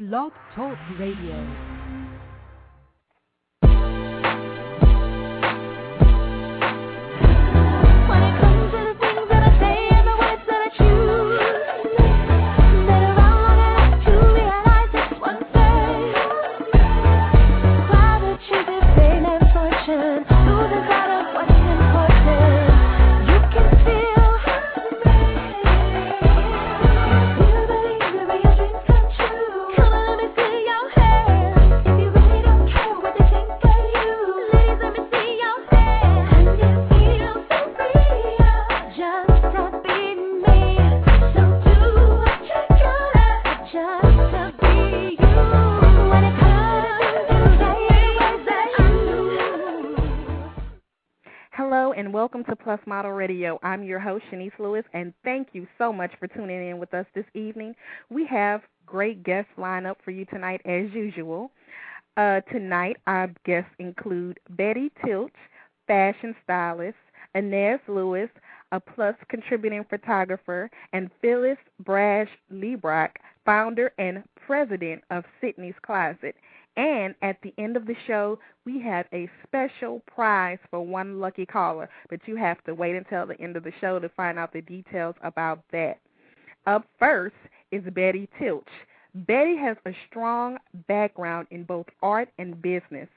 Blog Talk Radio. Welcome to Plus Model Radio. I'm your host, Shanice Lewis, and thank you so much for tuning in with us this evening. We have great guests lined up for you tonight as usual. Tonight, our guests include Bette Tilch, fashion stylist, Inez Lewis, a Plus contributing photographer, and Phyllis Brasch Librach, founder and president of Sydney's Closet. And at the end of the show, we have a special prize for one lucky caller, but you have to wait until the end of the show to find out the details about that. Up first is Bette Tilch. Bette has a strong background in both art and business.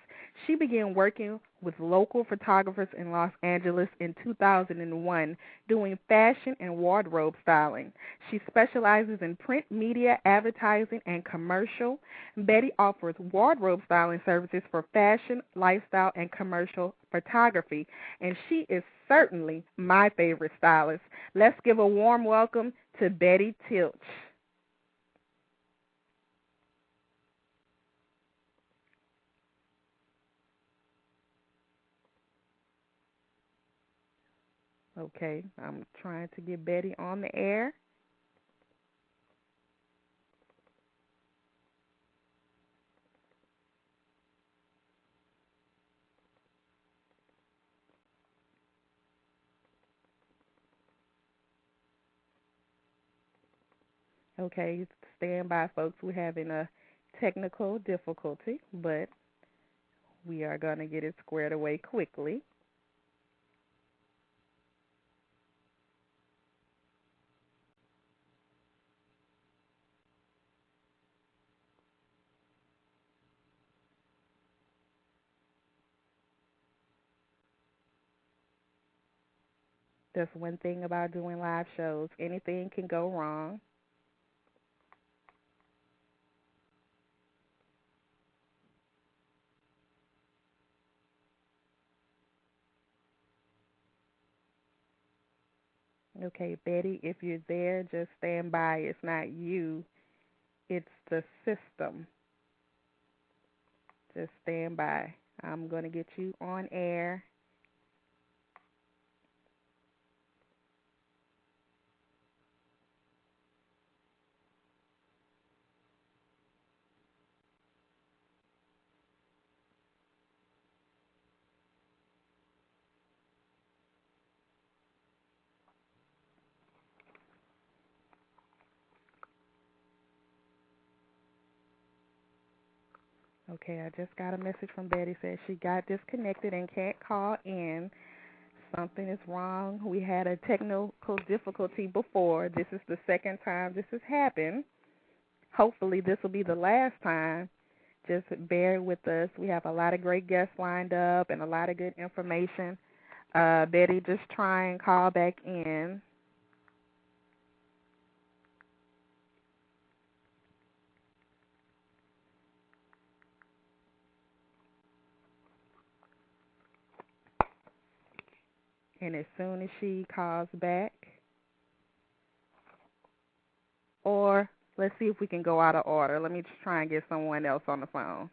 She began working with local photographers in Los Angeles in 2001, doing fashion and wardrobe styling. She specializes in print media, advertising, and commercial. Bette offers wardrobe styling services for fashion, lifestyle, and commercial photography, and she is certainly my favorite stylist. Let's give a warm welcome to Bette Tilch. Okay, I'm trying to get Bette on the air. Okay, stand by, folks. We're having a technical difficulty, but we are going to get it squared away quickly. That's one thing about doing live shows. Anything can go wrong. Okay, Bette, if you're there, just stand by. It's not you. It's the system. Just stand by. I'm going to get you on air. Okay, I just got a message from Bette. Says she got disconnected and can't call in. Something is wrong. We had a technical difficulty before. This is the second time this has happened. Hopefully this will be the last time. Just bear with us. We have a lot of great guests lined up and a lot of good information. Bette, just try and call back in. And as soon as she calls back, or let's see if we can go out of order. Let me just try and get someone else on the phone.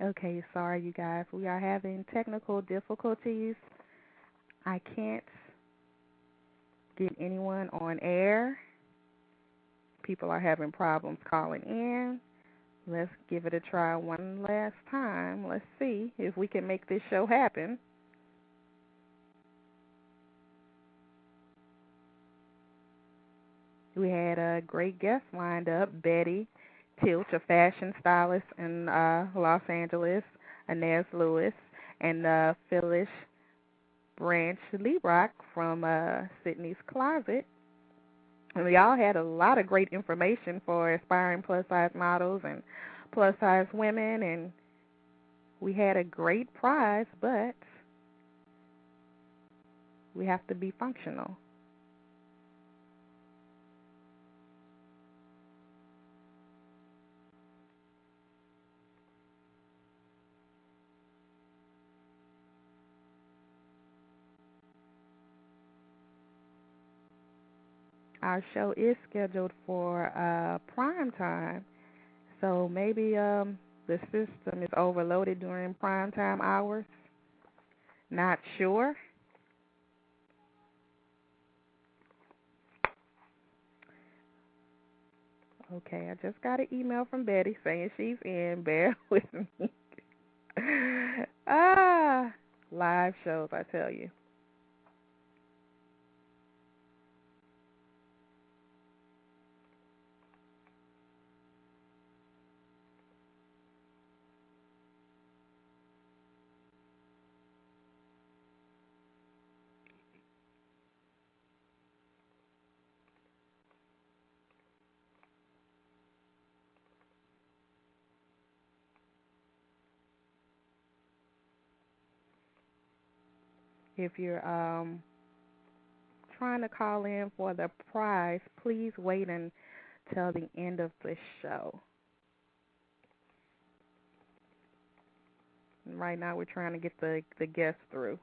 Okay, sorry, you guys. We are having technical difficulties. I can't get anyone on air. People are having problems calling in. Let's give it a try one last time. Let's see if we can make this show happen. We had a great guest lined up, Bette, Tilch, a fashion stylist in Los Angeles, Inez Lewis, and Phyllis Brasch Librach from Sydney's Closet. And we all had a lot of great information for aspiring plus-size models and plus-size women, and we had a great prize, but we have to be functional. Our show is scheduled for prime time, so maybe the system is overloaded during prime time hours. Not sure. Okay, I just got an email from Bette saying she's in. Bear with me. Live shows, I tell you. If you're trying to call in for the prize, please wait until the end of the show. Right now we're trying to get the guests through.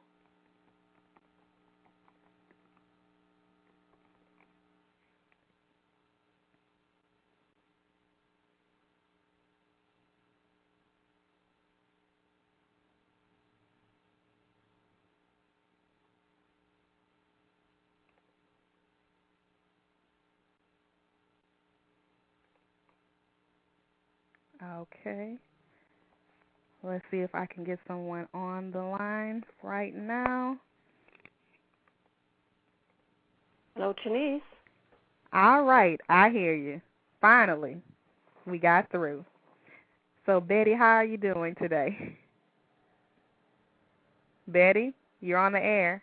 Okay. Let's see if I can get someone on the line right now. Hello, Chinese. All right, I hear you. Finally, we got through. So, Bette, how are you doing today? Bette, you're on the air.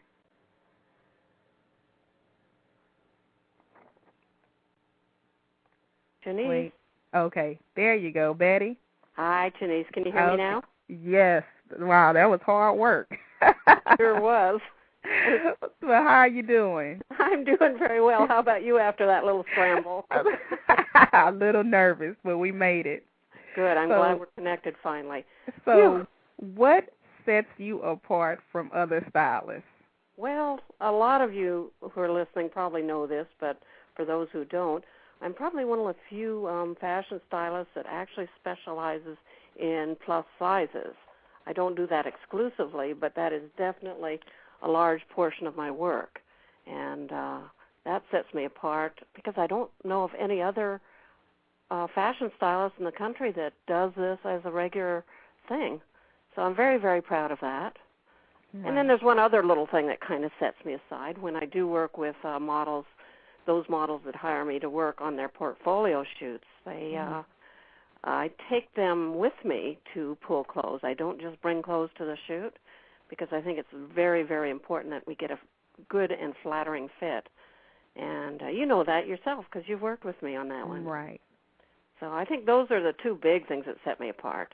Chinese. Wait. Okay, there you go, Bette. Hi, Chinese. Can you hear me now? Yes. Wow, that was hard work. Sure was. So how are you doing? I'm doing very well. How about you after that little scramble? A little nervous, but we made it. Good. I'm glad we're connected finally. So what sets you apart from other stylists? Well, a lot of you who are listening probably know this, but for those who don't, I'm probably one of the few fashion stylists that actually specializes in plus sizes. I don't do that exclusively, but that is definitely a large portion of my work. And that sets me apart because I don't know of any other fashion stylist in the country that does this as a regular thing. So I'm very, very proud of that. Right. And then there's one other little thing that kind of sets me aside. When I do work with models, those models that hire me to work on their portfolio shoots, I take them with me to pull clothes. I don't just bring clothes to the shoot because I think it's very, very important that we get a good and flattering fit. And you know that yourself because you've worked with me on that one. Right. So I think those are the two big things that set me apart.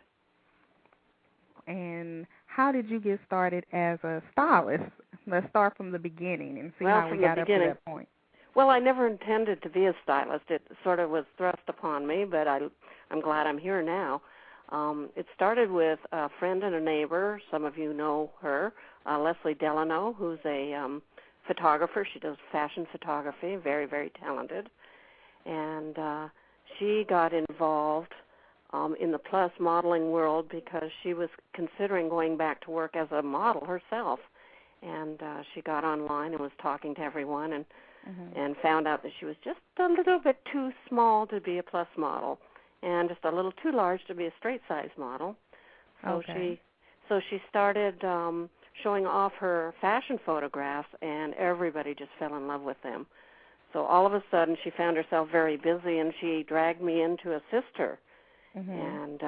And how did you get started as a stylist? Let's start from the beginning and see how we got up to that point. Well, I never intended to be a stylist. It sort of was thrust upon me, but I'm glad I'm here now. It started with a friend and a neighbor. Some of you know her, Leslie Delano, who's a photographer. She does fashion photography, very, very talented. And she got involved in the plus modeling world because she was considering going back to work as a model herself. And she got online and was talking to everyone and found out that she was just a little bit too small to be a plus model and just a little too large to be a straight size model. So she started showing off her fashion photographs, and everybody just fell in love with them. So all of a sudden she found herself very busy, and she dragged me in to assist her. And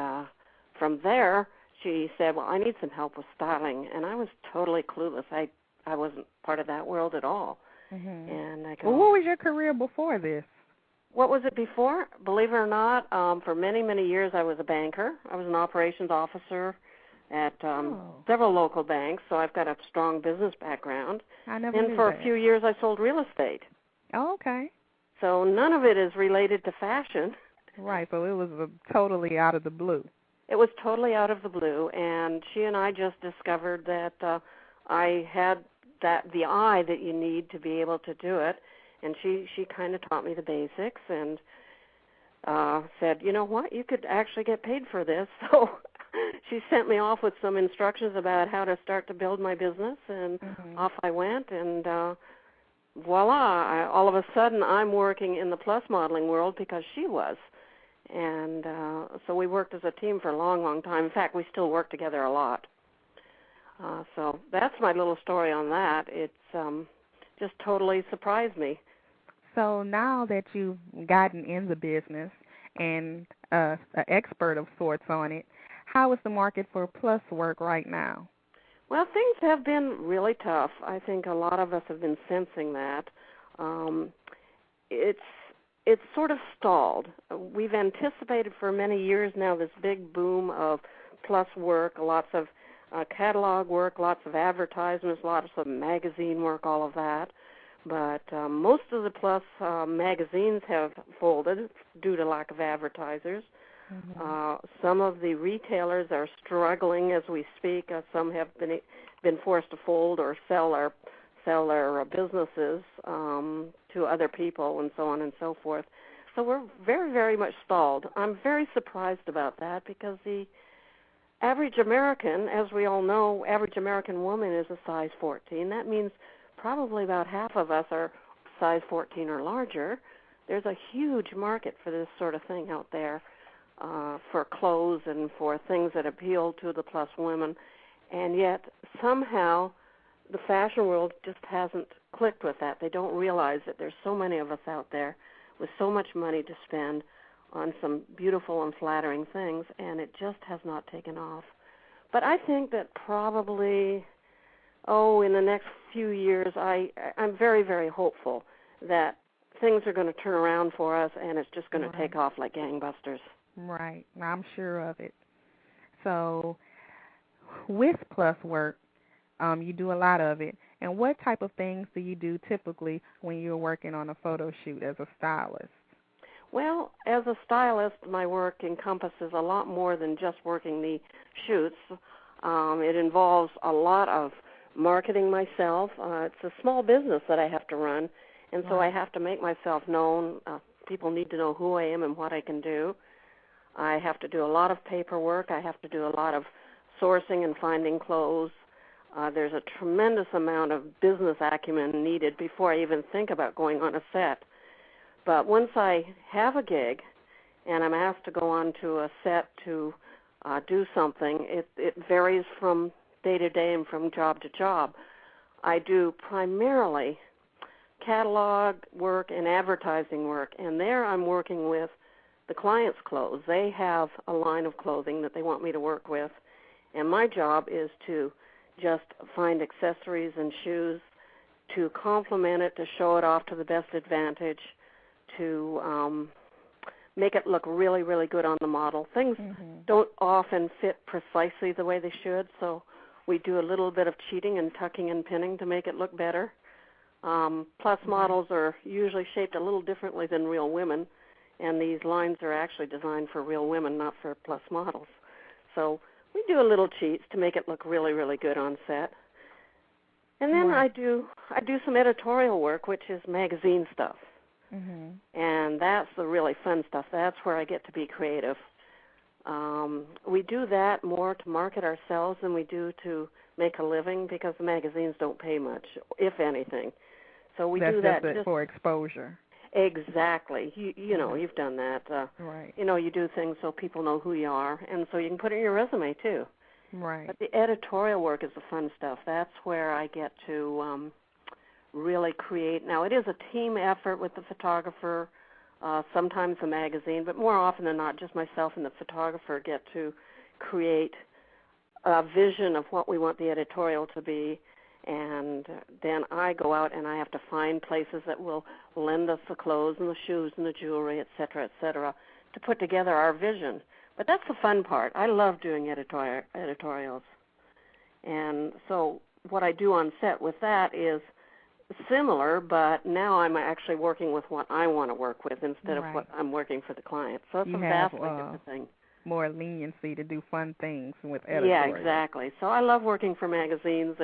from there, she said, well, I need some help with styling. And I was totally clueless. I wasn't part of that world at all. And I go, well, what was your career before this? What was it before? Believe it or not, for many, many years I was a banker. I was an operations officer at several local banks, so I've got a strong business background. I never and knew for that. a few years I sold real estate. Oh, okay. So none of it is related to fashion. Right, so it was totally out of the blue. It was totally out of the blue, and she and I just discovered that I had the eye that you need to be able to do it, and she kind of taught me the basics and said, you know what, you could actually get paid for this. So she sent me off with some instructions about how to start to build my business, and off I went, and voila, all of a sudden I'm working in the plus modeling world because she was. And so we worked as a team for a long, long time. In fact, we still work together a lot. So that's my little story on that. It's just totally surprised me. So now that you've gotten in the business and an expert of sorts on it, how is the market for plus work right now? Well, things have been really tough. I think a lot of us have been sensing that. It's sort of stalled. We've anticipated for many years now this big boom of plus work, lots of catalog work, lots of advertisements, lots of magazine work, all of that. But most of the plus magazines have folded due to lack of advertisers. Some of the retailers are struggling as we speak. Some have been forced to fold or sell their businesses to other people and so on and so forth. So we're very, very much stalled. I'm very surprised about that because the average American, as we all know, average American woman is a size 14. That means probably about half of us are size 14 or larger. There's a huge market for this sort of thing out there, for clothes and for things that appeal to the plus women. And yet somehow the fashion world just hasn't clicked with that. They don't realize that there's so many of us out there with so much money to spend on some beautiful and flattering things, and it just has not taken off. But I think that probably, in the next few years, I'm very, very hopeful that things are going to turn around for us, and it's just going to take off like gangbusters. Right. I'm sure of it. So with plus work, you do a lot of it. And what type of things do you do typically when you're working on a photo shoot as a stylist? Well, as a stylist, my work encompasses a lot more than just working the shoots. It involves a lot of marketing myself. It's a small business that I have to run, and so I have to make myself known. People need to know who I am and what I can do. I have to do a lot of paperwork. I have to do a lot of sourcing and finding clothes. There's a tremendous amount of business acumen needed before I even think about going on a set. But once I have a gig and I'm asked to go on to a set to do something, it varies from day to day and from job to job. I do primarily catalog work and advertising work, and there I'm working with the client's clothes. They have a line of clothing that they want me to work with, and my job is to just find accessories and shoes to complement it, to show it off to the best advantage, to make it look really, really good on the model. Things don't often fit precisely the way they should, so we do a little bit of cheating and tucking and pinning to make it look better. Plus models are usually shaped a little differently than real women, and these lines are actually designed for real women, not for plus models. So we do a little cheats to make it look really, really good on set. And then I do some editorial work, which is magazine stuff. And that's the really fun stuff. That's where I get to be creative. We do that more to market ourselves than we do to make a living because the magazines don't pay much, if anything. So we do that just for exposure. Exactly. You know, you've done that. Right. You know, you do things so people know who you are, and so you can put it in your resume too. Right. But the editorial work is the fun stuff. That's where I get to really create. Now, it is a team effort with the photographer, sometimes the magazine, but more often than not, just myself and the photographer get to create a vision of what we want the editorial to be, and then I go out and I have to find places that will lend us the clothes and the shoes and the jewelry, et cetera, to put together our vision. But that's the fun part. I love doing editorials. And so what I do on set with that is similar, but now I'm actually working with what I want to work with instead of what I'm working for the client. So it's a vastly different thing. More leniency to do fun things with editorial. Yeah, exactly. So I love working for magazines,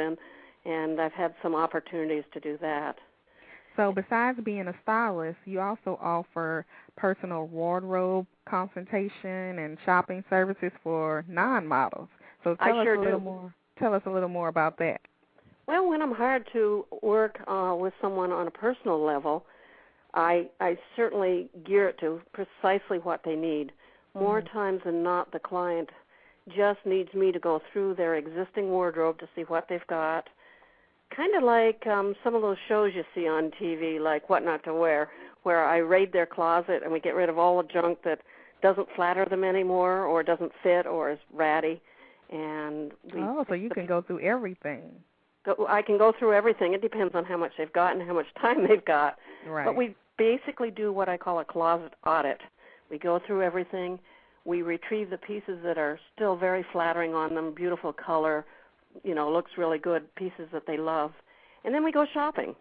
and I've had some opportunities to do that. So besides being a stylist, you also offer personal wardrobe consultation and shopping services for non-models. So tell us a little more about that. Well, when I'm hired to work with someone on a personal level, I certainly gear it to precisely what they need. More times than not, the client just needs me to go through their existing wardrobe to see what they've got, kind of like some of those shows you see on TV, like What Not to Wear, where I raid their closet and we get rid of all the junk that doesn't flatter them anymore or doesn't fit or is ratty. And so you can go through everything. I can go through everything. It depends on how much they've got and how much time they've got. Right. But we basically do what I call a closet audit. We go through everything. We retrieve the pieces that are still very flattering on them, beautiful color, you know, looks really good, pieces that they love. And then we go shopping.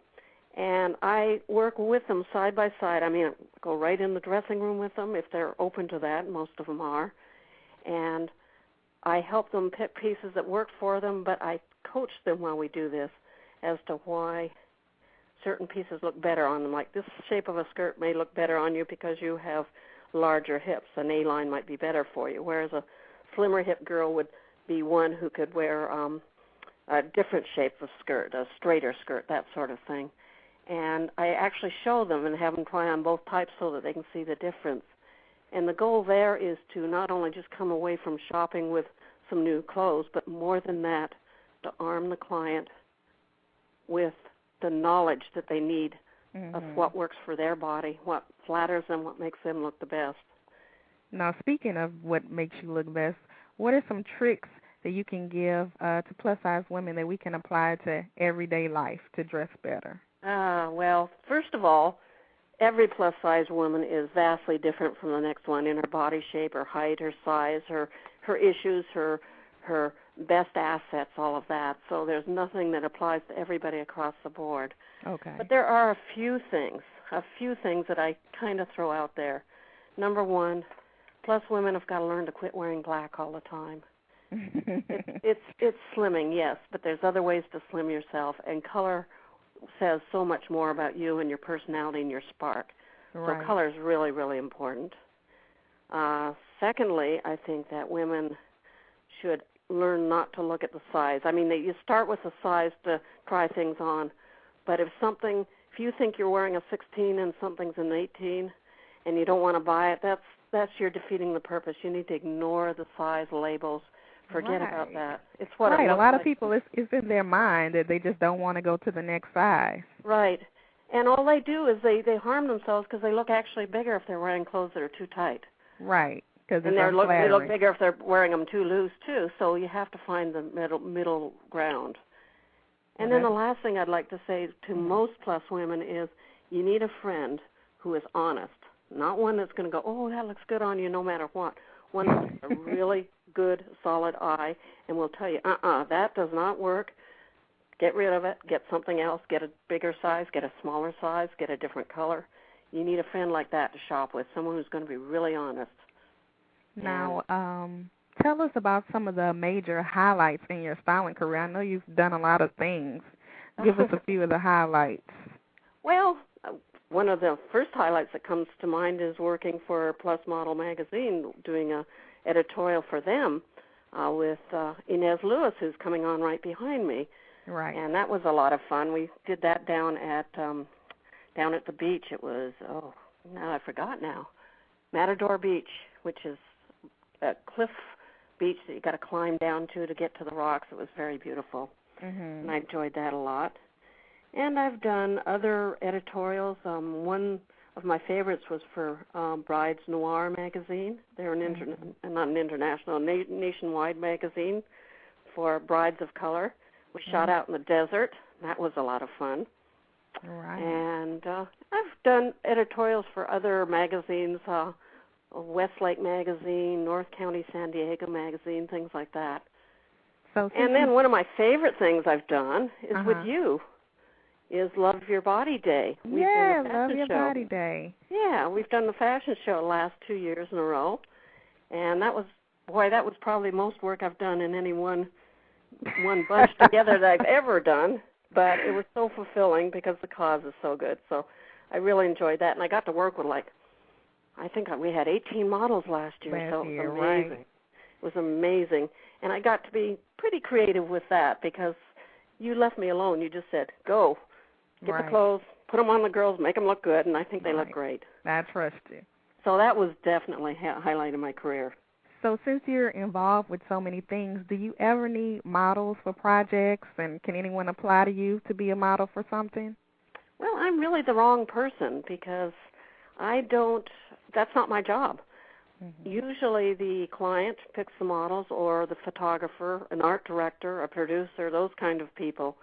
And I work with them side by side. I mean, go right in the dressing room with them if they're open to that. Most of them are. And I help them pick pieces that work for them, but I coach them while we do this as to why certain pieces look better on them. Like this shape of a skirt may look better on you because you have larger hips. An A-line might be better for you, whereas a slimmer hip girl would be one who could wear a different shape of skirt, a straighter skirt, that sort of thing. And I actually show them and have them try on both types so that they can see the difference. And the goal there is to not only just come away from shopping with some new clothes, but more than that, to arm the client with the knowledge that they need of what works for their body, what flatters them, what makes them look the best. Now, speaking of what makes you look best, what are some tricks that you can give to plus-size women that we can apply to everyday life to dress better? Well, first of all, every plus-size woman is vastly different from the next one in her body shape, her height, her size, her issues, her best assets, all of that. So there's nothing that applies to everybody across the board. Okay. But there are a few things that I kind of throw out there. Number one, plus women have got to learn to quit wearing black all the time. It's slimming, yes, but there's other ways to slim yourself, and color says so much more about you and your personality and your spark. Right. So color is really, really important. Secondly, I think that women should learn not to look at the size. I mean, you start with the size to try things on, but if you think you're wearing a 16 and something's an 18 and you don't want to buy it, that's you're defeating the purpose. You need to ignore the size labels. Forget about that. It's what it looks a lot of like. people, it's in their mind that they just don't want to go to the next size. Right. And all they do is they harm themselves because they look actually bigger if they're wearing clothes that are too tight. Right. And they look bigger if they're wearing them too loose, too. So you have to find the middle ground. And then the last thing I'd like to say to most plus women is you need a friend who is honest, not one that's going to go, oh, that looks good on you no matter what. One that's a really good, solid eye and will tell you, that does not work. Get rid of it. Get something else. Get a bigger size. Get a smaller size. Get a different color. You need a friend like that to shop with, someone who's going to be really honest. Now, tell us about some of the major highlights in your styling career. I know you've done a lot of things. Give us a few of the highlights. Well, one of the first highlights that comes to mind is working for Plus Model magazine, doing a editorial for them with Inez Lewis, who's coming on right behind me. Right. And that was a lot of fun. We did that down at the beach. It was, now I forgot now, Matador Beach, which is a cliff beach that you got to climb down to get to the rocks. It was very beautiful, and I enjoyed that a lot. And I've done other editorials. One of my favorites was for Brides Noir magazine. They're not an international, nationwide magazine for brides of color. We shot out in the desert. That was a lot of fun. Right. And I've done editorials for other magazines, Westlake Magazine, North County San Diego Magazine, things like that. And then one of my favorite things I've done is with you, is Love Your Body Day. Love Your Body Day. Yeah, we've done the fashion show the last 2 years in a row. And that was probably most work I've done in any one bunch together that I've ever done. But it was so fulfilling because the cause is so good. So I really enjoyed that. And I got to work with, I think we had 18 models last year. So it was amazing. Right. It was amazing. And I got to be pretty creative with that because you left me alone. You just said, go, get the clothes, put them on the girls, make them look good, and I think they look great. I trust you. So that was definitely a highlight of my career. So since you're involved with so many things, do you ever need models for projects, and can anyone apply to you to be a model for something? Well, I'm really the wrong person because that's not my job. Usually the client picks the models, or the photographer, an art director, a producer, those kind of people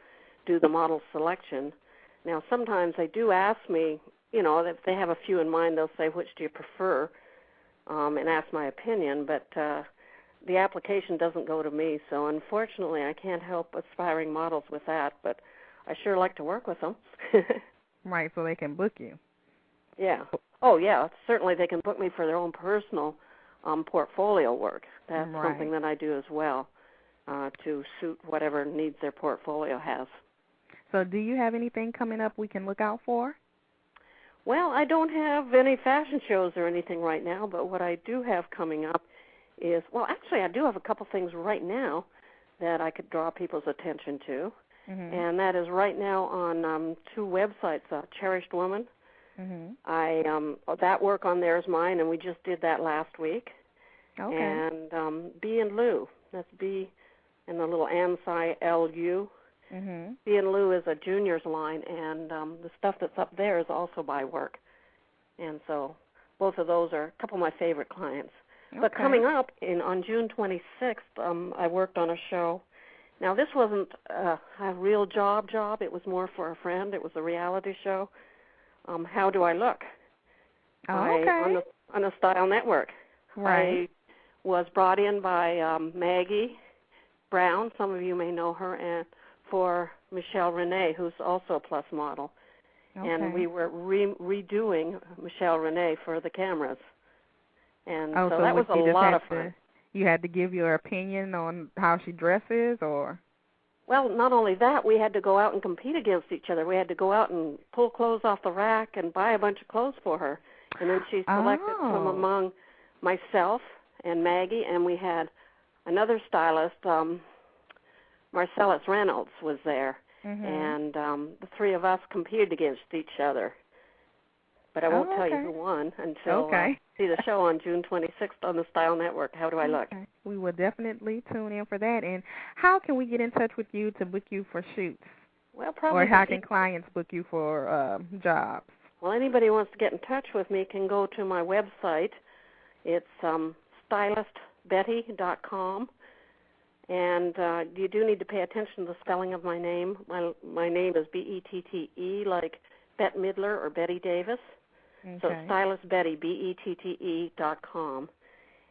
do the model selection. Now, sometimes they do ask me, if they have a few in mind, they'll say, which do you prefer, and ask my opinion, but the application doesn't go to me, so unfortunately I can't help aspiring models with that, but I sure like to work with them. Right, so they can book you. Yeah. Oh, yeah, certainly they can book me for their own personal portfolio work. That's something that I do as well to suit whatever needs their portfolio has. So do you have anything coming up we can look out for? Well, I don't have any fashion shows or anything right now, but what I do have coming up is, actually I do have a couple things right now that I could draw people's attention to, and that is right now on 2 websites, Cherished Woman. That work on there is mine, and we just did that last week. Okay. And B and Lou, that's B and the little L-U. B and Lou is a juniors line, and the stuff that's up there is also by work. And so both of those are a couple of my favorite clients. Okay. But coming up on June 26th, I worked on a show. Now, this wasn't a real job. It was more for a friend. It was a reality show. How Do I Look? On the Style Network. Right. I was brought in by Maggie Brown. Some of you may know her, and for Michelle Renee, who's also a plus model. Okay. And we were redoing Michelle Renee for the cameras. And so that was a lot of fun. You had to give your opinion on how she dresses, or? Well, not only that, we had to go out and compete against each other. We had to go out and pull clothes off the rack and buy a bunch of clothes for her. And then she selected from among myself and Maggie, and we had another stylist, Marcellus Reynolds, was there. And the 3 of us competed against each other. But I won't tell you who won until see the show on June 26th on the Style Network. How Do I Look? Okay. We will definitely tune in for that. And how can we get in touch with you to book you for shoots? Well, probably. Or how can clients book you for jobs? Well, anybody who wants to get in touch with me can go to my website. It's stylistbette.com. And you do need to pay attention to the spelling of my name. My name is Bette, like Bette Midler or Betty Davis. Okay. So Stylist Bette, Bette.com.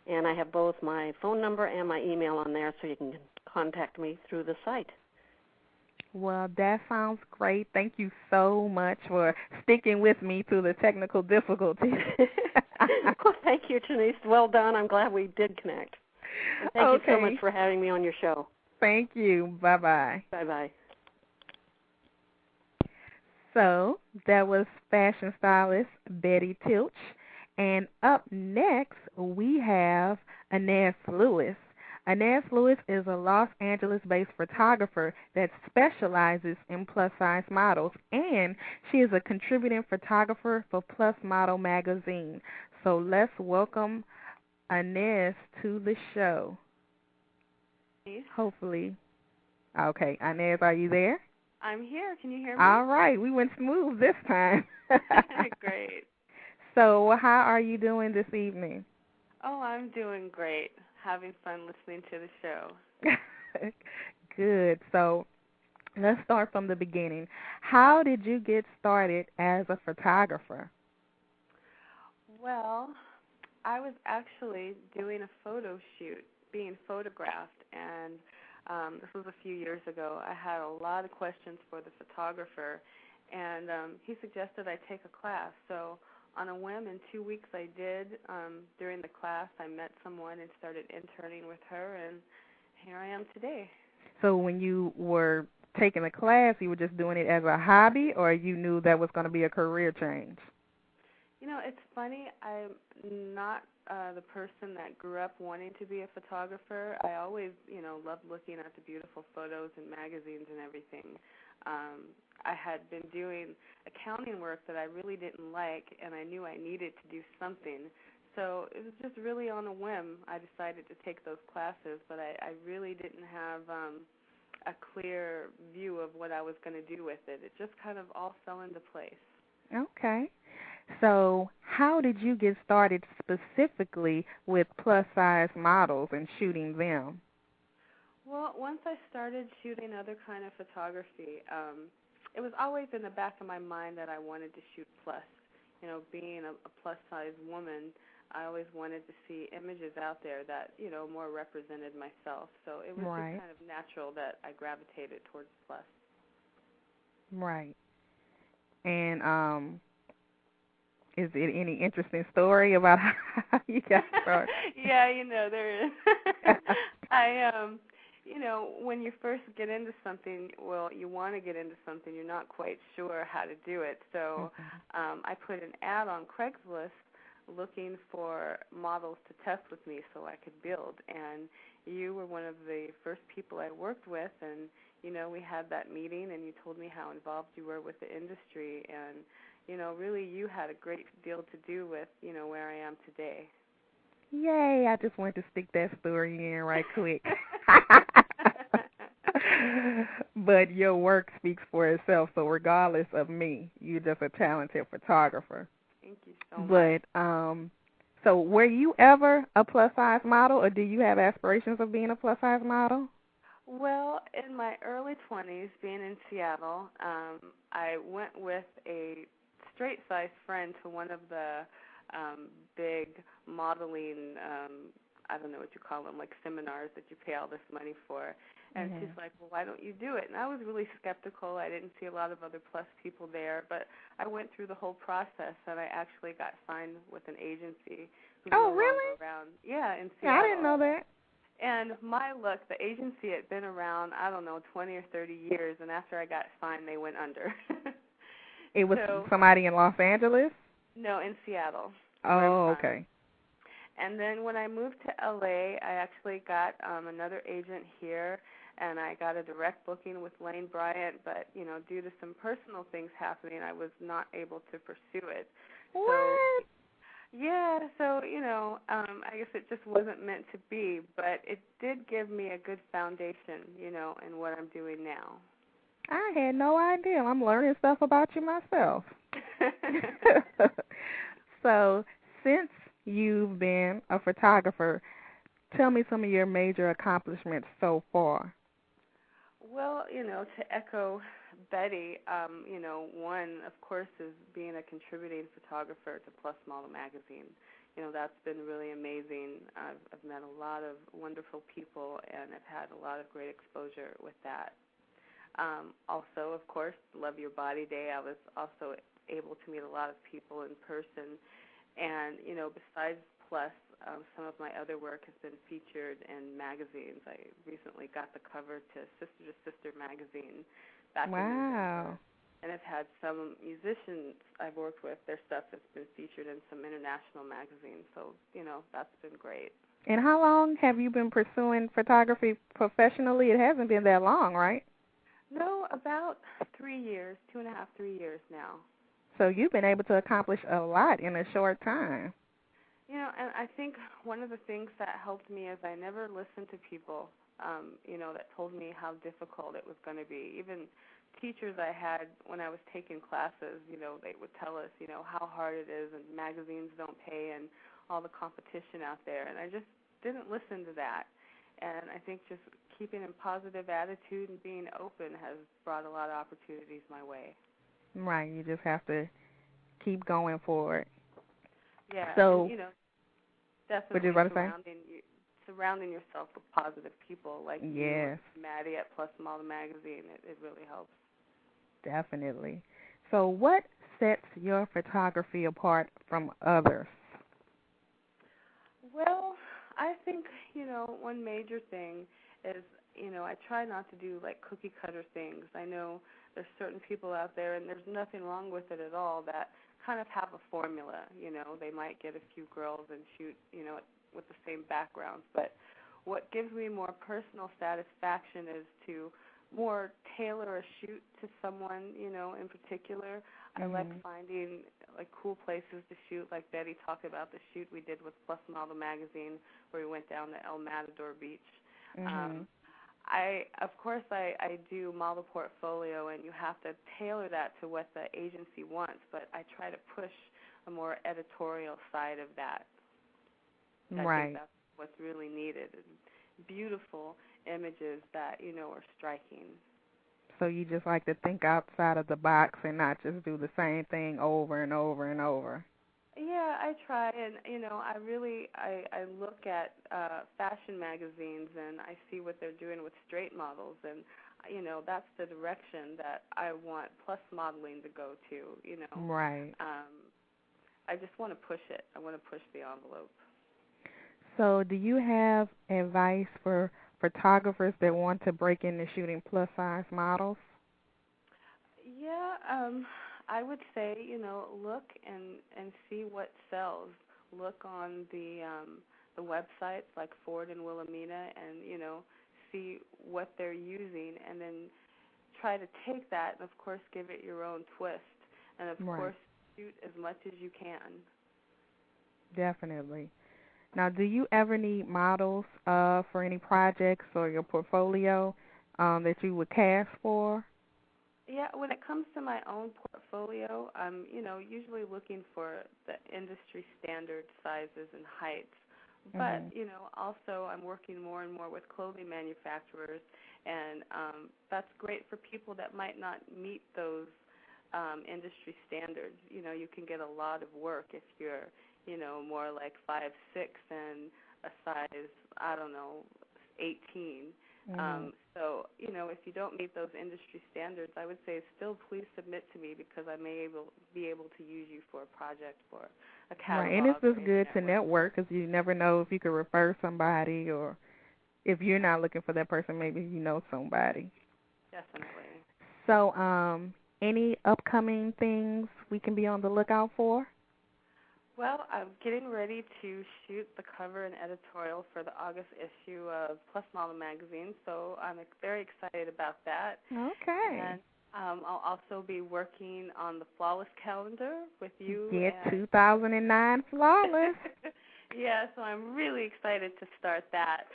And I have both my phone number and my email on there, so you can contact me through the site. Well, that sounds great. Thank you so much for sticking with me through the technical difficulties. Well, thank you, Janice. Well done. I'm glad we did connect. And thank you so much for having me on your show. Thank you. Bye-bye. Bye-bye. So that was fashion stylist Bette Tilch, And up next, we have Inez Lewis. Inez Lewis is a Los Angeles-based photographer that specializes in plus-size models, and she is a contributing photographer for Plus Model magazine. So let's welcome Inez to the show. Hopefully. Okay, Inez, are you there? I'm here. Can you hear me? All right, we went smooth this time. Great. So how are you doing this evening? Oh, I'm doing great. Having fun listening to the show. Good. So let's start from the beginning. How did you get started as a photographer? Well, I was actually doing a photo shoot, being photographed, and this was a few years ago. I had a lot of questions for the photographer, and he suggested I take a class. So on a whim, in 2 weeks I did. During the class, I met someone and started interning with her, and here I am today. So when you were taking the class, you were just doing it as a hobby, or you knew that was going to be a career change? You know, it's funny. I'm not the person that grew up wanting to be a photographer. I always, loved looking at the beautiful photos and magazines and everything. I had been doing accounting work that I really didn't like, and I knew I needed to do something. So it was just really on a whim. I decided to take those classes, but I really didn't have a clear view of what I was going to do with it. It just kind of all fell into place. Okay. So how did you get started specifically with plus-size models and shooting them? Well, once I started shooting other kind of photography, it was always in the back of my mind that I wanted to shoot plus. Being a plus-size woman, I always wanted to see images out there that, more represented myself. So it was Right. just kind of natural that I gravitated towards plus. Right. And is it any interesting story about how you got started? Yeah, there is. When you first get into something, you want to get into something, you're not quite sure how to do it. So I put an ad on Craigslist looking for models to test with me so I could build. And you were one of the first people I worked with, and, we had that meeting, and you told me how involved you were with the industry. And, really you had a great deal to do with, where I am today. Yay, I just wanted to stick that story in right quick. But your work speaks for itself, so regardless of me, you're just a talented photographer. Thank you so much. But, so were you ever a plus-size model, or do you have aspirations of being a plus-size model? Well, in my early 20s, being in Seattle, I went with a straight-sized friend to one of the big modeling, I don't know what you call them, like seminars that you pay all this money for. And she's like, well, why don't you do it? And I was really skeptical. I didn't see a lot of other plus people there. But I went through the whole process, and I actually got signed with an agency. Who's Oh, no really? longer around. Yeah, in Seattle. Yeah, I didn't know that. And my luck, the agency had been around, 20 or 30 years, and after I got signed, they went under. It was somebody in Los Angeles? No, in Seattle. Oh, okay. And then when I moved to L.A., I actually got another agent here, and I got a direct booking with Lane Bryant, but, due to some personal things happening, I was not able to pursue it. What? So, yeah, so, I guess it just wasn't meant to be, but it did give me a good foundation, in what I'm doing now. I had no idea. I'm learning stuff about you myself. So, since you've been a photographer, tell me some of your major accomplishments so far. Well, to echo Bette, one, of course, is being a contributing photographer to Plus Model magazine. That's been really amazing. I've met a lot of wonderful people, and I've had a lot of great exposure with that. Also, of course, Love Your Body Day, I was also able to meet a lot of people in person. And, besides Plus, some of my other work has been featured in magazines. I recently got the cover to Sister magazine back in November. and I've had some musicians I've worked with, their stuff has been featured in some international magazines. So, that's been great. And how long have you been pursuing photography professionally? It hasn't been that long, right? No, about 3 years, 2.5, 3 years now. So you've been able to accomplish a lot in a short time. And I think one of the things that helped me is I never listened to people, that told me how difficult it was going to be. Even teachers I had when I was taking classes, they would tell us, how hard it is and magazines don't pay and all the competition out there. And I just didn't listen to that. And I think just keeping a positive attitude and being open has brought a lot of opportunities my way. Right. You just have to keep going for it. Yeah. So, and, definitely surrounding yourself with positive people like you and Maddie at Plus Model Magazine. It really helps. Definitely. So what sets your photography apart from others? Well, I think, one major thing is, I try not to do like cookie cutter things. I know there's certain people out there, and there's nothing wrong with it at all, that kind of have a formula. They might get a few girls and shoot, with the same backgrounds. But what gives me more personal satisfaction is to more tailor a shoot to someone, in particular. I like finding like cool places to shoot, like Bette talked about the shoot we did with Plus Model Magazine where we went down to El Matador Beach. I do model portfolio, and you have to tailor that to what the agency wants, but I try to push a more editorial side of that. I think that's what's really needed. Beautiful images that, are striking. So you just like to think outside of the box and not just do the same thing over and over and over. Yeah, I try, and I look at fashion magazines and I see what they're doing with straight models, and that's the direction that I want Plus Modeling to go to. Right. I just want to push it. I want to push the envelope. So do you have advice for photographers that want to break into shooting plus size models? Yeah, I would say, look and see what sells. Look on the websites like Ford and Wilhelmina, and see what they're using, and then try to take that and of course give it your own twist, and of course shoot as much as you can. Definitely. Now, do you ever need models for any projects or your portfolio that you would cast for? Yeah, when it comes to my own portfolio, I'm, usually looking for the industry standard sizes and heights. But, also I'm working more and more with clothing manufacturers, and that's great for people that might not meet those industry standards. You can get a lot of work if you're, more like 5'6" and a size, 18. So, if you don't meet those industry standards, I would say still please submit to me, because I may be able to use you for a project, for a catalog. Right, and it's just good to network, because you never know if you could refer somebody, or if you're not looking for that person, maybe you know somebody. Definitely. So, any upcoming things we can be on the lookout for? Well, I'm getting ready to shoot the cover and editorial for the August issue of Plus Model Magazine, so I'm very excited about that. Okay. And I'll also be working on the Flawless calendar with you. Get 2009 Flawless. Yeah, so I'm really excited to start that.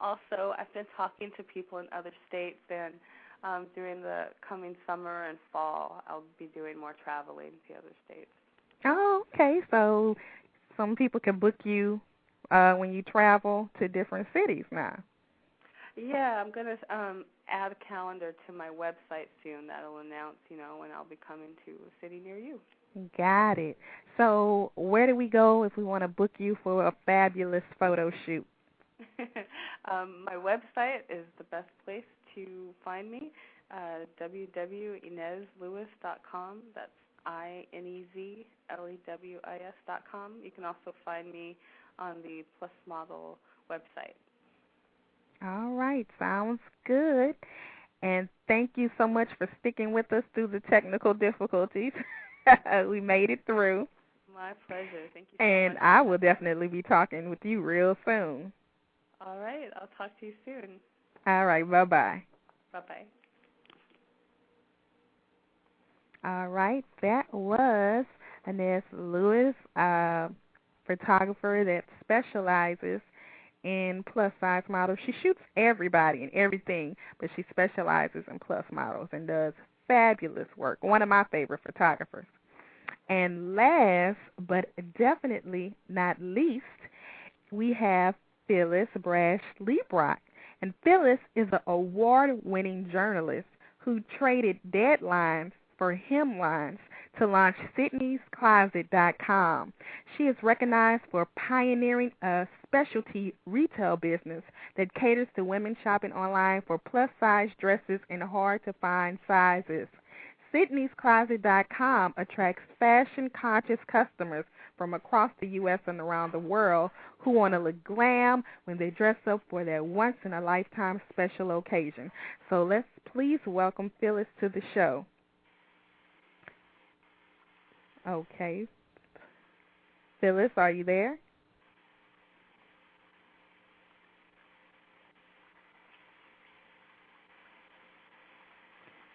Also, I've been talking to people in other states, and during the coming summer and fall, I'll be doing more traveling to other states. Oh, okay. So some people can book you when you travel to different cities now. Yeah, I'm going to add a calendar to my website soon that'll announce, when I'll be coming to a city near you. Got it. So where do we go if we want to book you for a fabulous photo shoot? My website is the best place to find me, www.inezlewis.com. That's INEZLEWIS.com. You can also find me on the Plus Model website. All right, sounds good. And thank you so much for sticking with us through the technical difficulties. We made it through. My pleasure. Thank you so And much. I will definitely be talking with you real soon. All right. I'll talk to you soon. All right. Bye-bye. Bye-bye. All right. That was Inez Lewis, photographer that specializes in plus-size models. She shoots everybody and everything, but she specializes in plus models and does fabulous work. One of my favorite photographers. And last but definitely not least, we have Phyllis Brasch Librach. And Phyllis is an award-winning journalist who traded deadlines for hemlines to launch Sydney'sCloset.com. She is recognized for pioneering a specialty retail business that caters to women shopping online for plus-size dresses in hard-to-find sizes. Sydney'sCloset.com attracts fashion-conscious customers from across the U.S. and around the world who want to look glam when they dress up for their once-in-a-lifetime special occasion. So let's please welcome Phyllis to the show. Okay. Phyllis, are you there?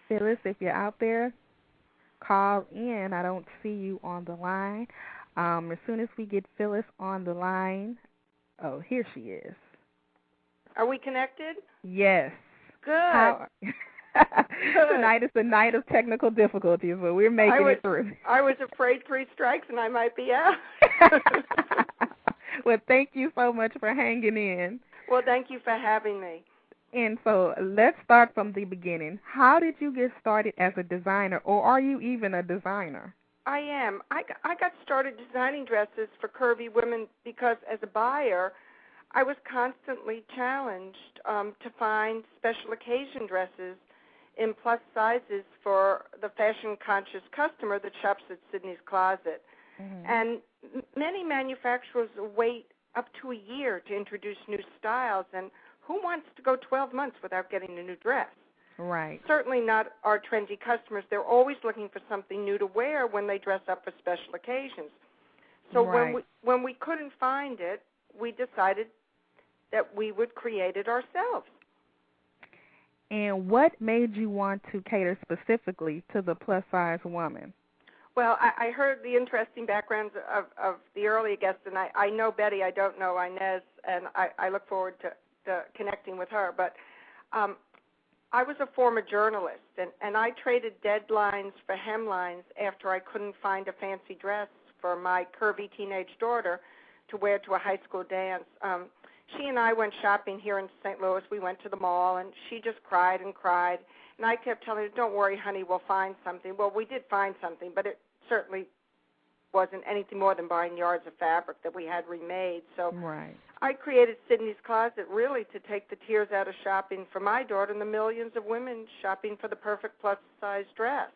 Phyllis, if you're out there, call in. I don't see you on the line. As soon as we get Phyllis on the line, oh, here she is. Are we connected? Yes. Good. Tonight is the night of technical difficulties, but we're making it through. I was afraid 3 strikes and I might be out. Well, thank you so much for hanging in. Well, thank you for having me. And so let's start from the beginning. How did you get started as a designer, or are you even a designer? I am. I got started designing dresses for curvy women because as a buyer, I was constantly challenged to find special occasion dresses in plus sizes for the fashion-conscious customer that shops at Sydney's Closet. Mm-hmm. And many manufacturers wait up to a year to introduce new styles, and who wants to go 12 months without getting a new dress? Right. Certainly not our trendy customers. They're always looking for something new to wear when they dress up for special occasions. So when we couldn't find it, we decided that we would create it ourselves. And what made you want to cater specifically to the plus-size woman? Well, I heard the interesting backgrounds of the earlier guests, and I know Bette. I don't know Inez, and I look forward to connecting with her. But I was a former journalist, and I traded deadlines for hemlines after I couldn't find a fancy dress for my curvy teenage daughter to wear to a high school dance. She and I went shopping here in St. Louis. We went to the mall, and she just cried and cried. And I kept telling her, don't worry, honey, we'll find something. Well, we did find something, but it certainly wasn't anything more than buying yards of fabric that we had remade. So I created Sydney's Closet really to take the tears out of shopping for my daughter and the millions of women shopping for the perfect plus-size dress.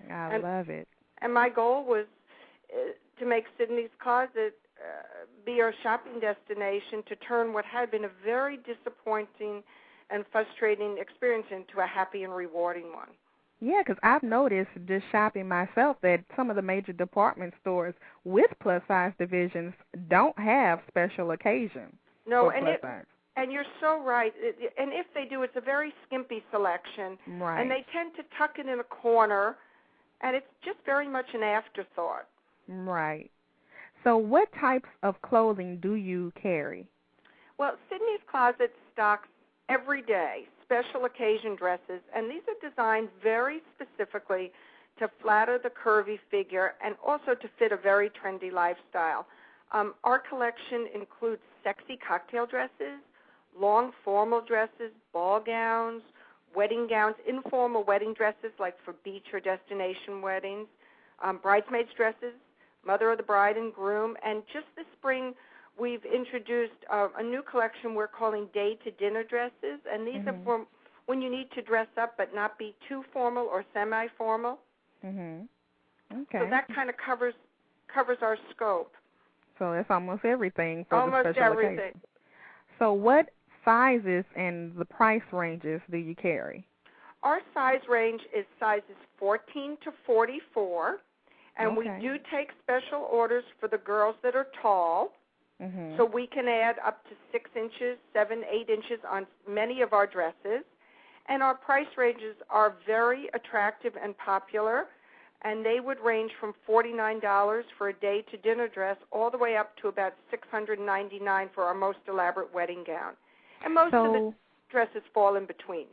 I love it. And my goal was to make Sydney's Closet be our shopping destination, to turn what had been a very disappointing and frustrating experience into a happy and rewarding one. Yeah, because I've noticed just shopping myself that some of the major department stores with plus-size divisions don't have special occasions. No, and you're so right. And if they do, it's a very skimpy selection. Right. And they tend to tuck it in a corner, and it's just very much an afterthought. Right. So what types of clothing do you carry? Well, Sydney's Closet stocks every day special occasion dresses, and these are designed very specifically to flatter the curvy figure and also to fit a very trendy lifestyle. Our collection includes sexy cocktail dresses, long formal dresses, ball gowns, wedding gowns, informal wedding dresses like for beach or destination weddings, bridesmaids dresses, mother of the bride and groom, and just this spring we've introduced a new collection we're calling day-to-dinner dresses, and these are for when you need to dress up but not be too formal or semi-formal. Okay. So that kind of covers our scope. So it's almost everything for almost the special everything. occasion. So what sizes and the price ranges do you carry? Our size range is sizes 14 to 44, and we do take special orders for the girls that are tall. So we can add up to 6 inches, 7, 8 inches on many of our dresses. And our price ranges are very attractive and popular, and they would range from $49 for a day-to-dinner dress all the way up to about $699 for our most elaborate wedding gown. And most of the dresses fall in between,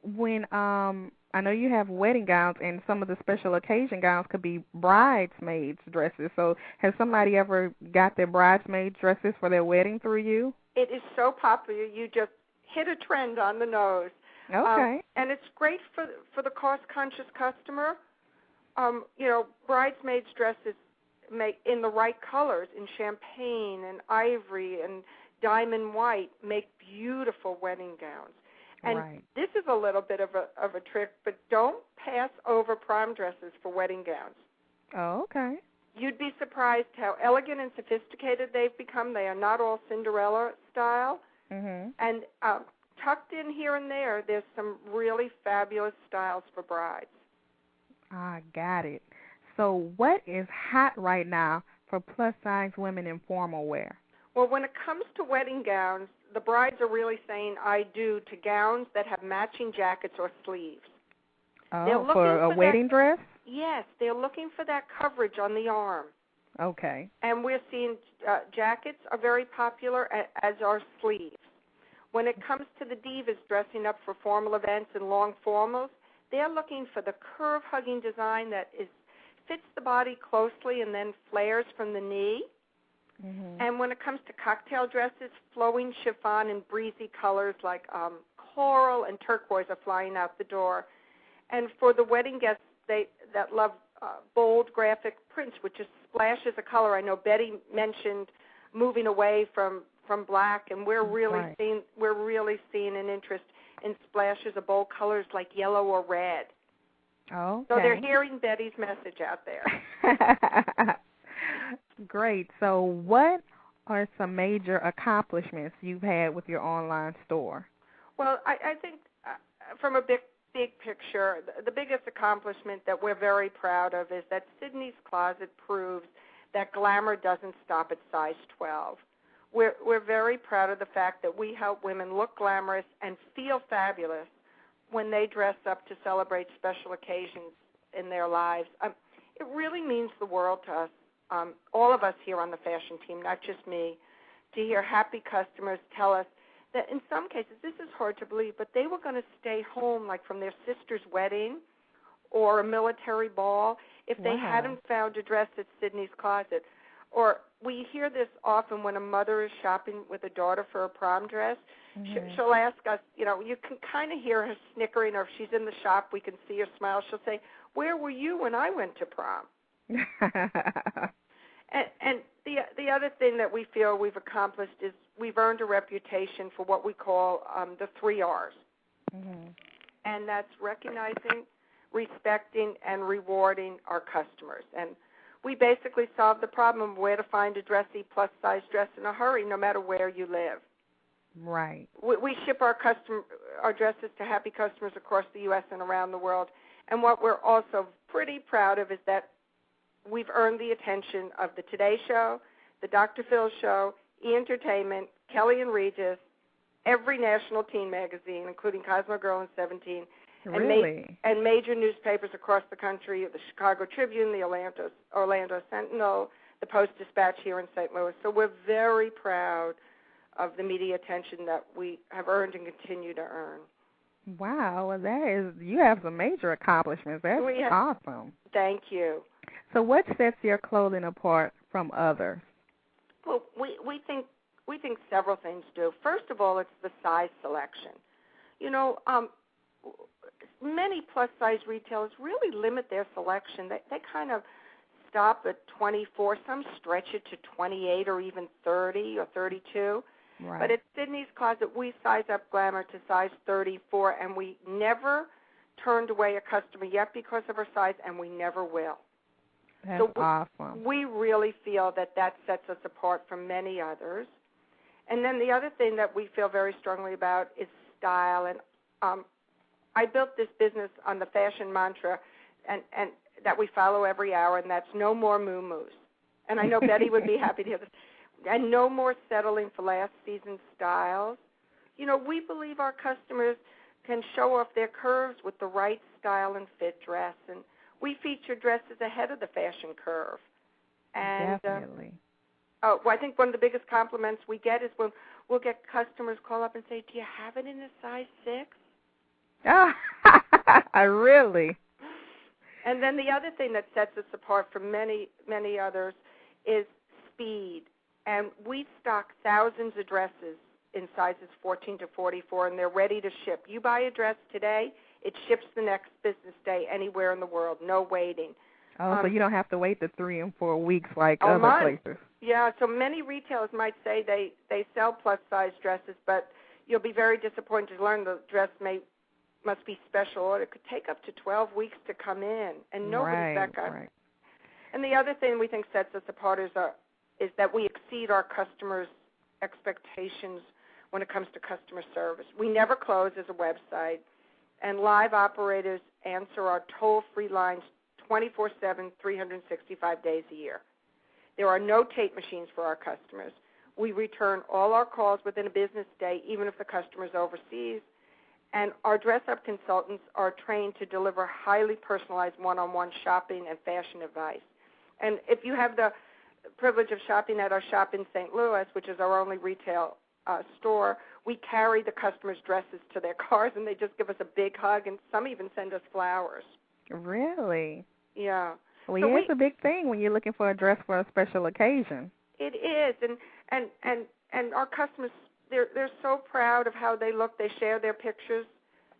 When I know you have wedding gowns, and some of the special occasion gowns could be bridesmaids' dresses. So has somebody ever got their bridesmaid dresses for their wedding through you? It is so popular. You just hit a trend on the nose. Okay. And it's great for the cost-conscious customer. Bridesmaids' dresses make in the right colors, in champagne and ivory and diamond white, make beautiful wedding gowns. And this is a little bit of a trick, but don't pass over prom dresses for wedding gowns. Oh, okay. You'd be surprised how elegant and sophisticated they've become. They are not all Cinderella style. And tucked in here and there, there's some really fabulous styles for brides. I got it. So what is hot right now for plus-size women in formal wear? Well, when it comes to wedding gowns, the brides are really saying I do to gowns that have matching jackets or sleeves. Oh, for a wedding dress? Yes, they're looking for that coverage on the arm. Okay. And we're seeing jackets are very popular, as are sleeves. When it comes to the divas dressing up for formal events and long formals, they're looking for the curve-hugging design that fits the body closely and then flares from the knee. And when it comes to cocktail dresses, flowing chiffon and breezy colors like coral and turquoise are flying out the door. And for the wedding guests that love bold graphic prints, which just splashes of color, I know Bette mentioned moving away from black, and we're really seeing an interest in splashes of bold colors like yellow or red. Oh, okay. So they're hearing Betty's message out there. Great. So what are some major accomplishments you've had with your online store? Well, I think from a big picture, the biggest accomplishment that we're very proud of is that Sydney's Closet proves that glamour doesn't stop at size 12. We're very proud of the fact that we help women look glamorous and feel fabulous when they dress up to celebrate special occasions in their lives. It really means the world to us, all of us here on the fashion team, not just me, to hear happy customers tell us that in some cases, this is hard to believe, but they were going to stay home like from their sister's wedding or a military ball if they hadn't found a dress at Sydney's Closet. Or we hear this often when a mother is shopping with a daughter for a prom dress. She'll ask us, you can kind of hear her snickering, or if she's in the shop, we can see her smile. She'll say, "Where were you when I went to prom?" And the other thing that we feel we've accomplished is we've earned a reputation for what we call the 3 R's. And that's recognizing, respecting, and rewarding our customers. And we basically solve the problem of where to find a dressy plus-size dress in a hurry, no matter where you live. Right. We ship our dresses to happy customers across the U.S. and around the world. And what we're also pretty proud of is that we've earned the attention of the Today Show, the Dr. Phil Show, E! Entertainment, Kelly and Regis, every national teen magazine, including Cosmo Girl and 17, and major newspapers across the country, the Chicago Tribune, the Orlando Sentinel, the Post-Dispatch here in St. Louis. So we're very proud of the media attention that we have earned and continue to earn. Wow, well, you have some major accomplishments. That's awesome. Thank you. So what sets your clothing apart from others? Well, we think several things do. First of all, it's the size selection. Many plus-size retailers really limit their selection. They kind of stop at 24. Some stretch it to 28 or even 30 or 32. Right. But at Sydney's Closet, we size up glamour to size 34, and we never turned away a customer yet because of her size, and we never will. That's awesome. We really feel that sets us apart from many others. And then the other thing that we feel very strongly about is style. And I built this business on the fashion mantra, and that we follow every hour, and that's no more moo-moos. And I know Bette would be happy to hear this. And no more settling for last season's styles. You know, we believe our customers can show off their curves with the right style and fit dress, and we feature dresses ahead of the fashion curve. And, definitely. Well, I think one of the biggest compliments we get is when we'll get customers call up and say, "Do you have it in a size 6?" Really? And then the other thing that sets us apart from many, many others is speed. And we stock thousands of dresses in sizes 14 to 44, and they're ready to ship. You buy a dress today, it ships the next business day anywhere in the world, no waiting. Oh, so you don't have to wait the 3 and 4 weeks like other places. Yeah, so many retailers might say they sell plus-size dresses, but you'll be very disappointed to learn the dress must be special order. It could take up to 12 weeks to come in, and nobody's that guy. Right. And the other thing we think sets us apart is that we exceed our customers' expectations when it comes to customer service. We never close as a website, and live operators answer our toll-free lines 24/7, 365 days a year. There are no tape machines for our customers. We return all our calls within a business day, even if the customer is overseas. And our dress-up consultants are trained to deliver highly personalized one-on-one shopping and fashion advice. And if you have the privilege of shopping at our shop in St. Louis, which is our only retail store, we carry the customers' dresses to their cars, and they just give us a big hug, and some even send us flowers. Really? Yeah. Well, so it's a big thing when you're looking for a dress for a special occasion. It is, and our customers, they're so proud of how they look. They share their pictures,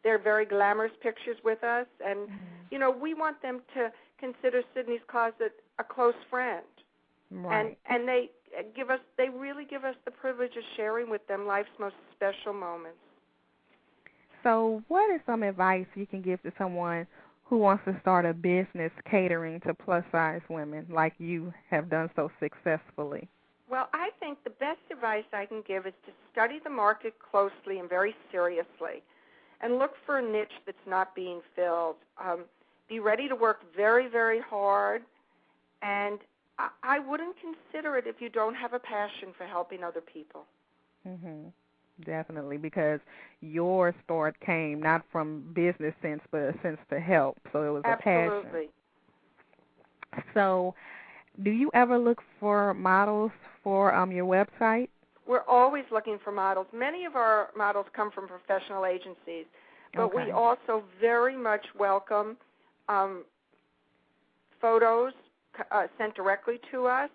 their very glamorous pictures with us, and you know, we want them to consider Sydney's Closet a close friend. Right. And they really give us the privilege of sharing with them life's most special moments. So what is some advice you can give to someone who wants to start a business catering to plus-size women like you have done so successfully? Well, I think the best advice I can give is to study the market closely and very seriously and look for a niche that's not being filled. Be ready to work very, very hard, and I wouldn't consider it if you don't have a passion for helping other people. Mm-hmm. Definitely, because your start came not from business sense, but a sense to help. So it was a passion. Absolutely. So do you ever look for models for your website? We're always looking for models. Many of our models come from professional agencies, but we also very much welcome photos sent directly to us,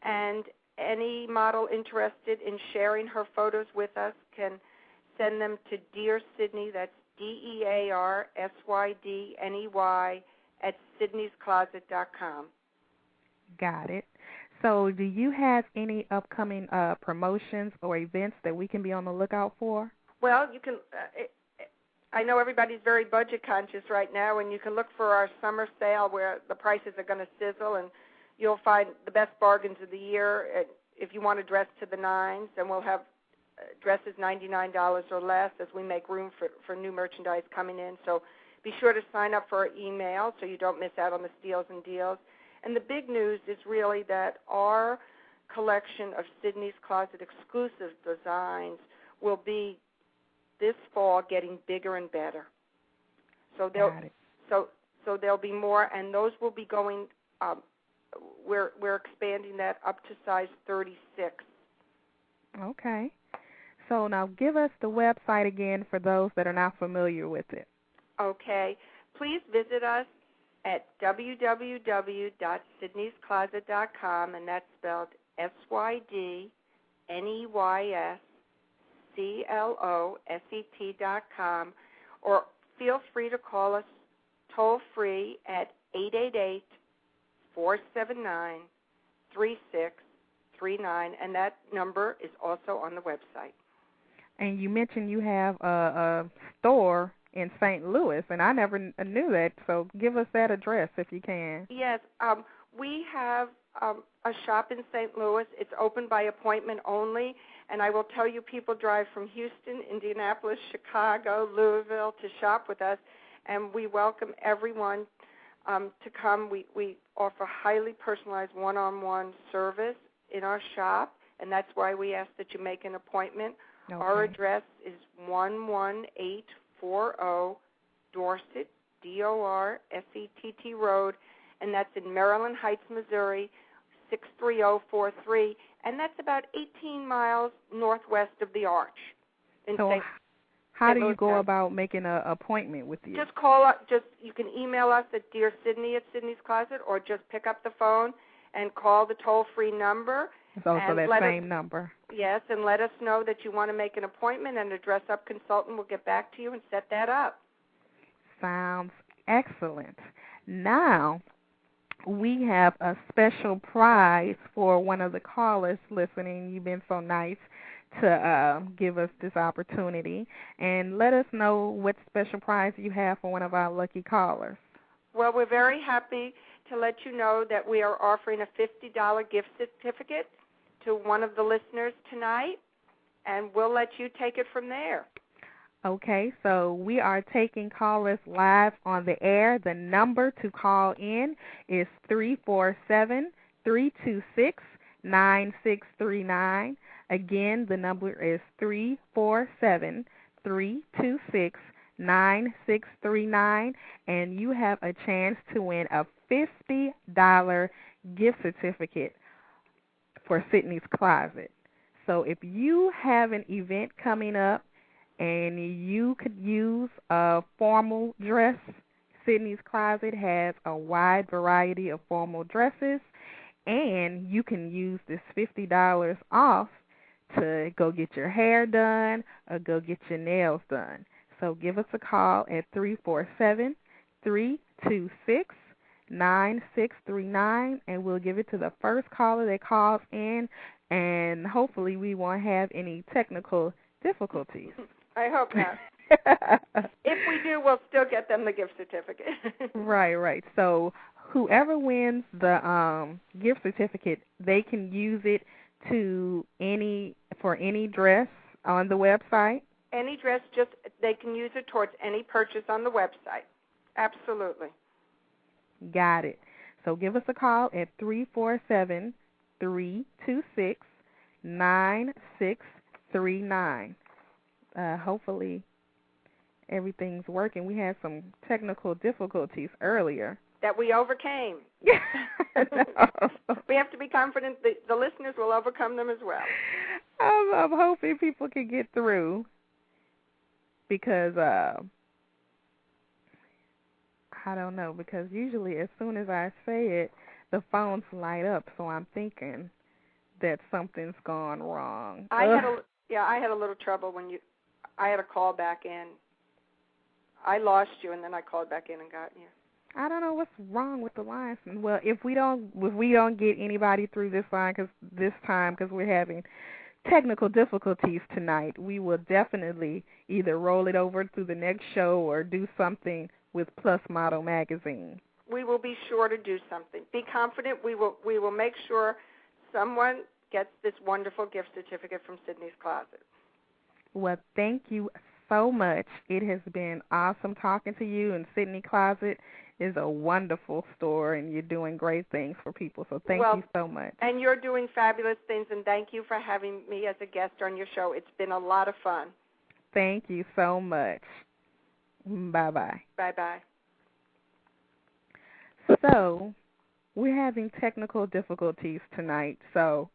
and any model interested in sharing her photos with us can send them to Dear Sydney, that's DearSydney, at sydneyscloset.com. Got it. So do you have any upcoming promotions or events that we can be on the lookout for? Well, you can. I know everybody's very budget conscious right now, and you can look for our summer sale where the prices are going to sizzle, and you'll find the best bargains of the year if you want to dress to the nines, and we'll have dresses $99 or less as we make room for new merchandise coming in. So be sure to sign up for our email so you don't miss out on the steals and deals. And the big news is really that our collection of Sydney's Closet exclusive designs will be this fall getting bigger and better. So there'll be more, and those will be going. We're expanding that up to size 36. Okay. So now give us the website again for those that are not familiar with it. Okay. Please visit us at www.sydneyscloset.com, and that's spelled SYDNEYSCLOSET.com, or feel free to call us toll-free at 888-479-3639, and that number is also on the website. And you mentioned you have a store in St. Louis, and I never knew that, so give us that address if you can. Yes, we have a shop in St. Louis. It's open by appointment only, And I will tell you, people drive from Houston, Indianapolis, Chicago, Louisville to shop with us, and we welcome everyone to come. We offer highly personalized one-on-one service in our shop, and that's why we ask that you make an appointment. Okay. Our address is 11840 Dorset, Dorsett Road, and that's in Maryland Heights, Missouri, 63043, and that's about 18 miles northwest of the Arch. How do you go about making an appointment with you? Just call up. You can email us at Dear Sydney at Sydney's Closet, or just pick up the phone and call the toll-free number. It's also that same number. Yes, and let us know that you want to make an appointment, and a dress-up consultant will get back to you and set that up. Sounds excellent. Now, we have a special prize for one of the callers listening. You've been so nice to give us this opportunity. And let us know what special prize you have for one of our lucky callers. Well, we're very happy to let you know that we are offering a $50 gift certificate to one of the listeners tonight, and we'll let you take it from there. Okay, so we are taking callers live on the air. The number to call in is 347-326-9639. Again, the number is 347-326-9639, and you have a chance to win a $50 gift certificate for Sydney's Closet. So if you have an event coming up and you could use a formal dress, Sydney's Closet has a wide variety of formal dresses, and you can use this $50 off to go get your hair done or go get your nails done. So give us a call at 347-326-9639, and we'll give it to the first caller that calls in, and hopefully we won't have any technical difficulties. I hope not. If we do, we'll still get them the gift certificate. Right. So whoever wins the gift certificate, they can use it for any dress on the website? Any dress, they can use it towards any purchase on the website. Absolutely. Got it. So give us a call at 347-326-9639. Hopefully everything's working. We had some technical difficulties earlier that we overcame. We have to be confident the listeners will overcome them as well. I'm hoping people can get through, because I don't know, because usually as soon as I say it, the phones light up, so I'm thinking that something's gone wrong. I had a little trouble when I had a call back in. I lost you, and then I called back in and got you. I don't know what's wrong with the line. Well, if we don't get anybody through this line because we're having technical difficulties tonight, we will definitely either roll it over to the next show or do something with Plus Model Magazine. We will be sure to do something. Be confident. We will make sure someone gets this wonderful gift certificate from Sydney's Closet. Well, thank you so much. It has been awesome talking to you, and Sydney Closet is a wonderful store, and you're doing great things for people, so thank you so much. And you're doing fabulous things, and thank you for having me as a guest on your show. It's been a lot of fun. Thank you so much. Bye-bye. Bye-bye. So, we're having technical difficulties tonight, so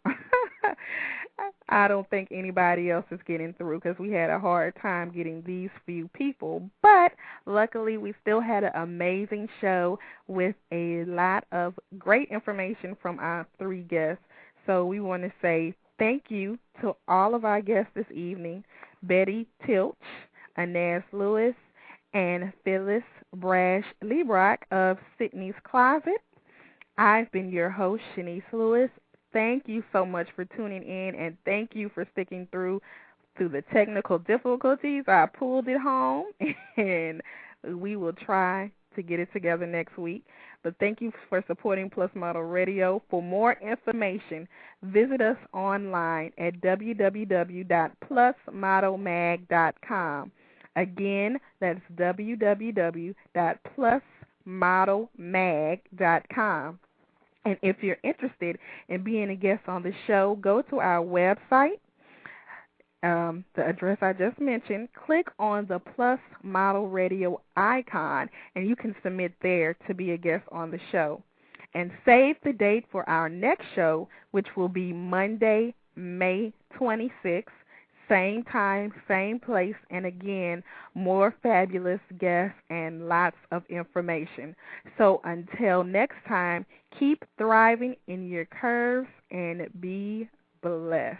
I don't think anybody else is getting through because we had a hard time getting these few people. But luckily, we still had an amazing show with a lot of great information from our three guests. So we want to say thank you to all of our guests this evening, Bette, Tilch, Inez Lewis, and Phyllis Brasch Librach of Sydney's Closet. I've been your host, Shanice Lewis. Thank you so much for tuning in, and thank you for sticking through the technical difficulties. I pulled it home, and we will try to get it together next week. But thank you for supporting Plus Model Radio. For more information, visit us online at www.plusmodelmag.com. Again, that's www.plusmodelmag.com. And if you're interested in being a guest on the show, go to our website, the address I just mentioned, click on the Plus Model Radio icon, and you can submit there to be a guest on the show. And save the date for our next show, which will be Monday, May 26th, same time, same place, and again, more fabulous guests and lots of information. So until next time, keep thriving in your curves and be blessed.